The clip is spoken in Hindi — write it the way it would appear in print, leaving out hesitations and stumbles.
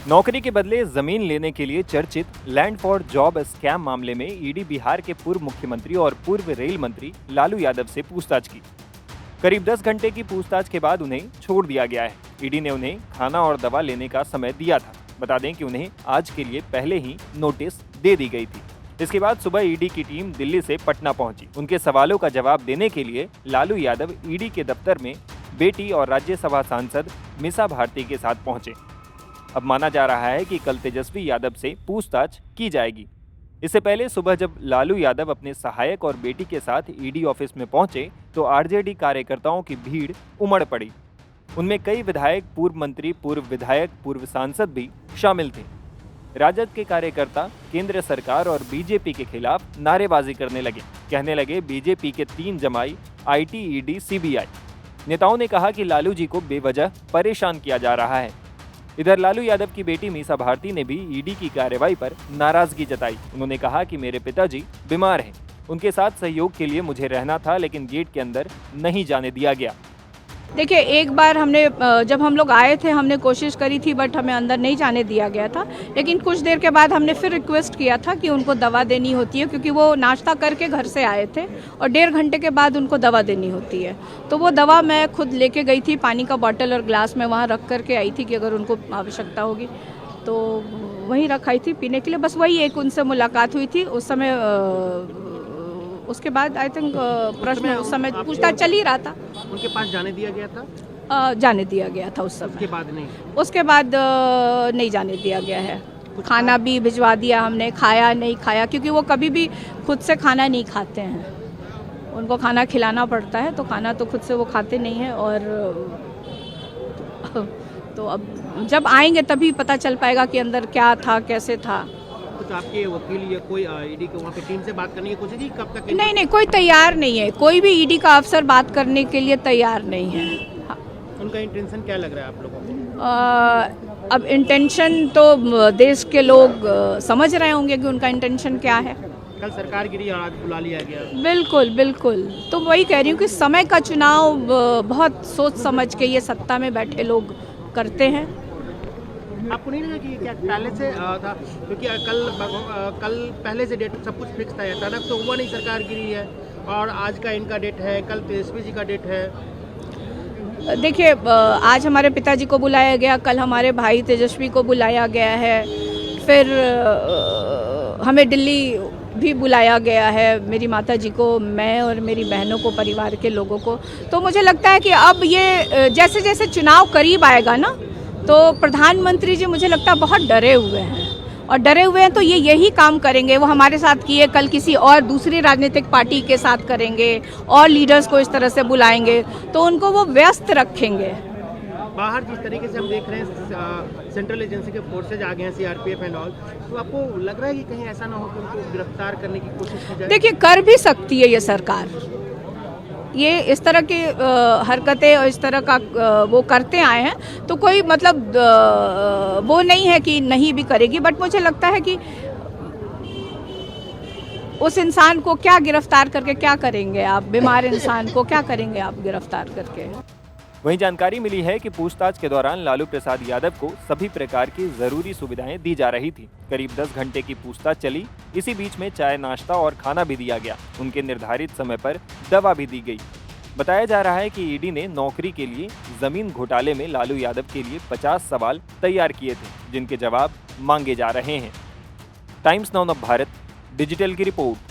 नौकरी के बदले जमीन लेने के लिए चर्चित लैंड फॉर जॉब स्कैम मामले में ईडी बिहार के पूर्व मुख्यमंत्री और पूर्व रेल मंत्री लालू यादव से पूछताछ की। करीब 10 घंटे की पूछताछ के बाद उन्हें छोड़ दिया गया है। ईडी ने उन्हें खाना और दवा लेने का समय दिया था। बता दें कि उन्हें आज के लिए पहले ही नोटिस दे दी गई थी। इसके बाद सुबह ईडी की टीम दिल्ली से पटना पहुंची। उनके सवालों का जवाब देने के लिए लालू यादव ईडी के दफ्तर में बेटी और राज्यसभा सांसद मीसा भारती के साथ पहुंचे। अब माना जा रहा है कि कल तेजस्वी यादव से पूछताछ की जाएगी। इससे पहले सुबह जब लालू यादव अपने सहायक और बेटी के साथ ईडी ऑफिस में पहुंचे तो आरजेडी कार्यकर्ताओं की भीड़ उमड़ पड़ी। उनमें कई विधायक, पूर्व मंत्री, पूर्व विधायक, पूर्व सांसद भी शामिल थे। राजद के कार्यकर्ता केंद्र सरकार और बीजेपी के खिलाफ नारेबाजी करने लगे। कहने लगे बीजेपी के 3 जमाई आईटी, ईडी, सीबीआई। नेताओं ने कहा कि लालू जी को बेवजह परेशान किया जा रहा है। इधर लालू यादव की बेटी मीसा भारती ने भी ईडी की कार्रवाई पर नाराजगी जताई। उन्होंने कहा कि मेरे पिताजी बीमार हैं, उनके साथ सहयोग के लिए मुझे रहना था, लेकिन गेट के अंदर नहीं जाने दिया गया। देखिए, एक बार जब हम लोग आए थे हमने कोशिश करी थी, बट हमें अंदर नहीं जाने दिया गया था। लेकिन कुछ देर के बाद हमने फिर रिक्वेस्ट किया था कि उनको दवा देनी होती है, क्योंकि वो नाश्ता करके घर से आए थे और 1.5 घंटे के बाद उनको दवा देनी होती है। तो वो दवा मैं खुद लेके गई थी, पानी का बॉटल और ग्लास में वहाँ रख करके आई थी कि अगर उनको आवश्यकता होगी तो वहीं रखाई थी पीने के लिए। बस वही एक उनसे मुलाकात हुई थी उस समय। उसके बाद आई थिंक प्रश्न उस समय पूछताछ चल ही रहा था। उनके पास जाने दिया गया था? जाने दिया गया था उस समय। उसके बाद नहीं? उसके बाद नहीं जाने दिया गया है। खाना भी भिजवा दिया हमने, खाया नहीं खाया, क्योंकि वो कभी भी खुद से खाना नहीं खाते हैं। उनको खाना खिलाना पड़ता है, तो खाना तो खुद से वो खाते नहीं हैं। और तो अब जब आएंगे तभी पता चल पाएगा कि अंदर क्या था, कैसे था। कुछ आपके वकील या कोई ईडी के वहाँ पे टीम से बात करने की कोशिश की? कब तक? नहीं, कोई तैयार नहीं है। कोई भी ईडी का अफसर बात करने के लिए तैयार नहीं है। हाँ। उनका इंटेंशन क्या लग रहा है आप लोगों को? अब इंटेंशन तो देश के लोग समझ रहे होंगे कि उनका इंटेंशन क्या है। कल सरकार गिरी और आज बुला लिया गया। बिल्कुल। तो वही कह रही हूँ कि समय का चुनाव बहुत सोच समझ के ये सत्ता में बैठे लोग करते हैं। आपको नहीं लगा कि क्या पहले से था? क्योंकि कल पहले से डेट सब कुछ फिक्स था। अचानक तो हुआ नहीं, सरकार गिरी है और आज का इनका डेट है, कल तेजस्वी जी का डेट है। देखिए, आज हमारे पिताजी को बुलाया गया, कल हमारे भाई तेजस्वी को बुलाया गया है, फिर हमें दिल्ली भी बुलाया गया है, मेरी माता जी को, मैं और मेरी बहनों को, परिवार के लोगों को। तो मुझे लगता है कि अब ये जैसे जैसे चुनाव करीब आएगा ना, तो प्रधानमंत्री जी मुझे लगता है बहुत डरे हुए हैं। और डरे हुए हैं तो ये यही काम करेंगे। वो हमारे साथ किए, कल किसी और दूसरी राजनीतिक पार्टी के साथ करेंगे और लीडर्स को इस तरह से बुलाएंगे, तो उनको वो व्यस्त रखेंगे। बाहर जिस तरीके से हम देख रहे हैं सेंट्रल एजेंसी के फोर्सेज आ गए हैं, सीआरपीएफ एंड ऑल, तो आपको लग रहा है कि कहीं ऐसा ना हो कि उनको गिरफ्तार करने की कोशिश की जाए? देखिए, कर भी सकती है ये सरकार। ये इस तरह की हरकतें और इस तरह का वो करते आए हैं, तो कोई मतलब वो नहीं है कि नहीं भी करेगी। बट मुझे लगता है कि उस इंसान को क्या गिरफ्तार करके क्या करेंगे आप? बीमार इंसान को क्या करेंगे आप गिरफ्तार करके? वहीं जानकारी मिली है कि पूछताछ के दौरान लालू प्रसाद यादव को सभी प्रकार की जरूरी सुविधाएं दी जा रही थी। करीब 10 घंटे की पूछताछ चली। इसी बीच में चाय, नाश्ता और खाना भी दिया गया। उनके निर्धारित समय पर दवा भी दी गई। बताया जा रहा है कि ईडी ने नौकरी के लिए जमीन घोटाले में लालू यादव के लिए 50 सवाल तैयार किए थे, जिनके जवाब मांगे जा रहे हैं। Times now of Bharat digital की रिपोर्ट।